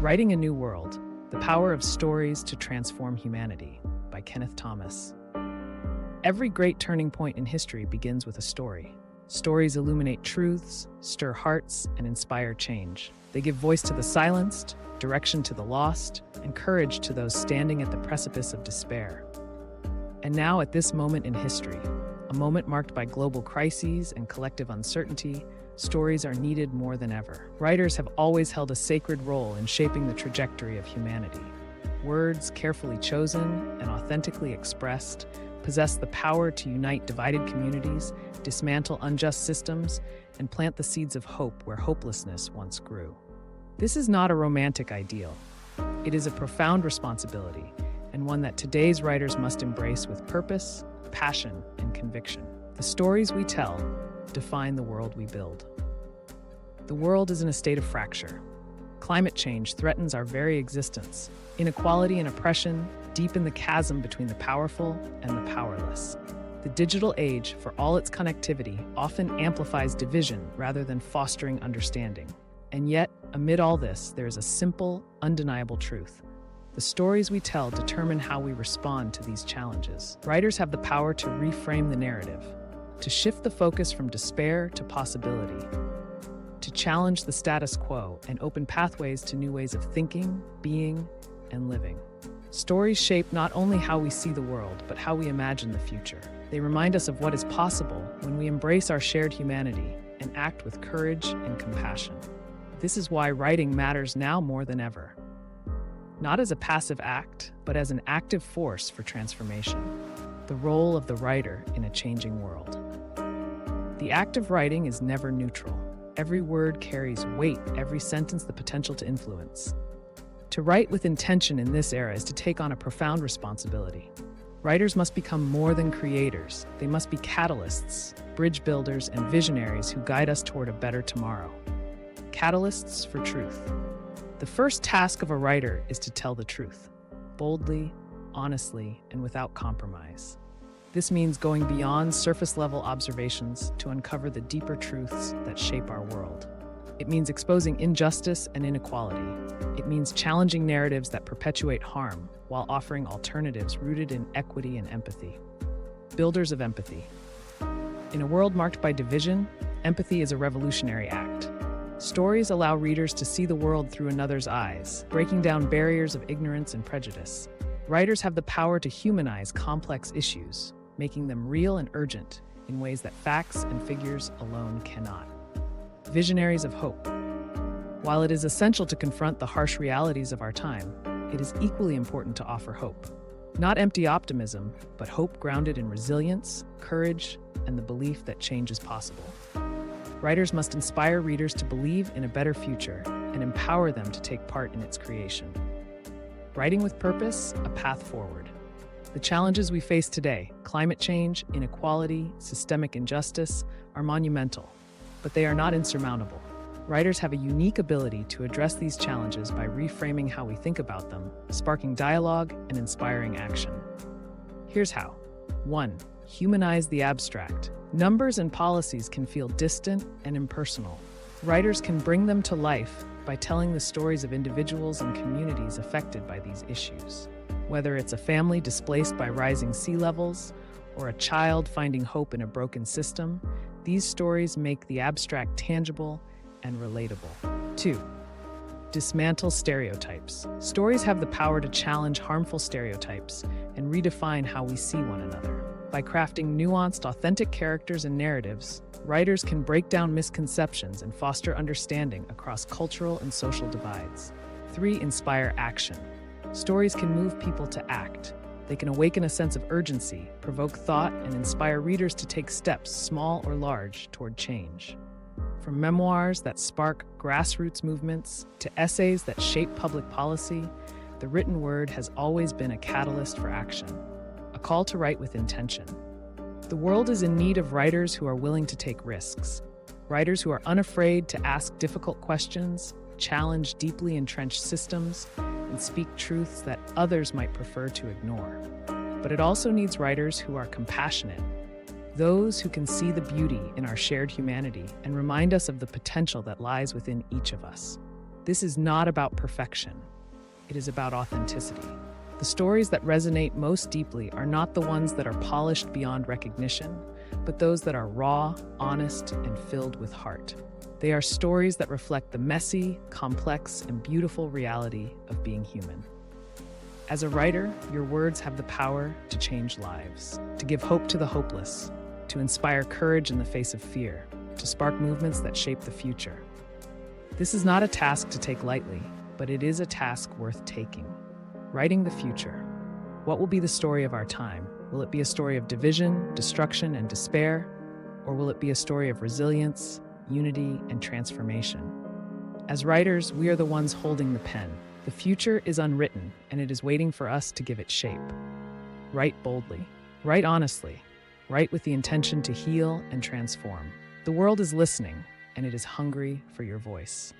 Writing a New World: The Power of Stories to Transform Humanity by Kenneth Thomas. Every great turning point in history begins with a story. Stories illuminate truths, stir hearts, and inspire change. They give voice to the silenced, direction to the lost, and courage to those standing at the precipice of despair. And now, at this moment in history, a moment marked by global crises and collective uncertainty, stories are needed more than ever. Writers have always held a sacred role in shaping the trajectory of humanity. Words, carefully chosen and authentically expressed, possess the power to unite divided communities, dismantle unjust systems, and plant the seeds of hope where hopelessness once grew. This is not a romantic ideal. It is a profound responsibility, and one that today's writers must embrace with purpose, passion, and conviction. The stories we tell define the world we build. The world is in a state of fracture. Climate change threatens our very existence. Inequality and oppression deepen the chasm between the powerful and the powerless. The digital age, for all its connectivity, often amplifies division rather than fostering understanding. And yet, amid all this, there is a simple, undeniable truth. The stories we tell determine how we respond to these challenges. Writers have the power to reframe the narrative, to shift the focus from despair to possibility, to challenge the status quo and open pathways to new ways of thinking, being, and living. Stories shape not only how we see the world, but how we imagine the future. They remind us of what is possible when we embrace our shared humanity and act with courage and compassion. This is why writing matters now more than ever. Not as a passive act, but as an active force for transformation. The role of the writer in a changing world. The act of writing is never neutral. Every word carries weight, every sentence the potential to influence. To write with intention in this era is to take on a profound responsibility. Writers must become more than creators. They must be catalysts, bridge builders, and visionaries who guide us toward a better tomorrow. Catalysts for truth. The first task of a writer is to tell the truth, boldly, honestly, and without compromise. This means going beyond surface-level observations to uncover the deeper truths that shape our world. It means exposing injustice and inequality. It means challenging narratives that perpetuate harm while offering alternatives rooted in equity and empathy. Builders of empathy. In a world marked by division, empathy is a revolutionary act. Stories allow readers to see the world through another's eyes, breaking down barriers of ignorance and prejudice. Writers have the power to humanize complex issues, making them real and urgent in ways that facts and figures alone cannot. Visionaries of hope. While it is essential to confront the harsh realities of our time, it is equally important to offer hope. Not empty optimism, but hope grounded in resilience, courage, and the belief that change is possible. Writers must inspire readers to believe in a better future and empower them to take part in its creation. Writing with purpose, a path forward. The challenges we face today, climate change, inequality, systemic injustice, are monumental, but they are not insurmountable. Writers have a unique ability to address these challenges by reframing how we think about them, sparking dialogue and inspiring action. Here's how. 1. Humanize the abstract. Numbers and policies can feel distant and impersonal. Writers can bring them to life by telling the stories of individuals and communities affected by these issues. Whether it's a family displaced by rising sea levels or a child finding hope in a broken system, these stories make the abstract tangible and relatable. 2. Dismantle stereotypes. Stories have the power to challenge harmful stereotypes and redefine how we see one another. By crafting nuanced, authentic characters and narratives, writers can break down misconceptions and foster understanding across cultural and social divides. 3. Inspire action. Stories can move people to act. They can awaken a sense of urgency, provoke thought, and inspire readers to take steps, small or large, toward change. From memoirs that spark grassroots movements to essays that shape public policy, the written word has always been a catalyst for action, a call to write with intention. The world is in need of writers who are willing to take risks, writers who are unafraid to ask difficult questions, challenge deeply entrenched systems, and speak truths that others might prefer to ignore. But it also needs writers who are compassionate, those who can see the beauty in our shared humanity and remind us of the potential that lies within each of us. This is not about perfection. It is about authenticity. The stories that resonate most deeply are not the ones that are polished beyond recognition, but those that are raw, honest, and filled with heart. They are stories that reflect the messy, complex, and beautiful reality of being human. As a writer, your words have the power to change lives, to give hope to the hopeless, to inspire courage in the face of fear, to spark movements that shape the future. This is not a task to take lightly, but it is a task worth taking. Writing the future. What will be the story of our time? Will it be a story of division, destruction, and despair? Or will it be a story of resilience, unity, and transformation? As writers, we are the ones holding the pen. The future is unwritten, and it is waiting for us to give it shape. Write boldly. Write honestly. Write with the intention to heal and transform. The world is listening, and it is hungry for your voice.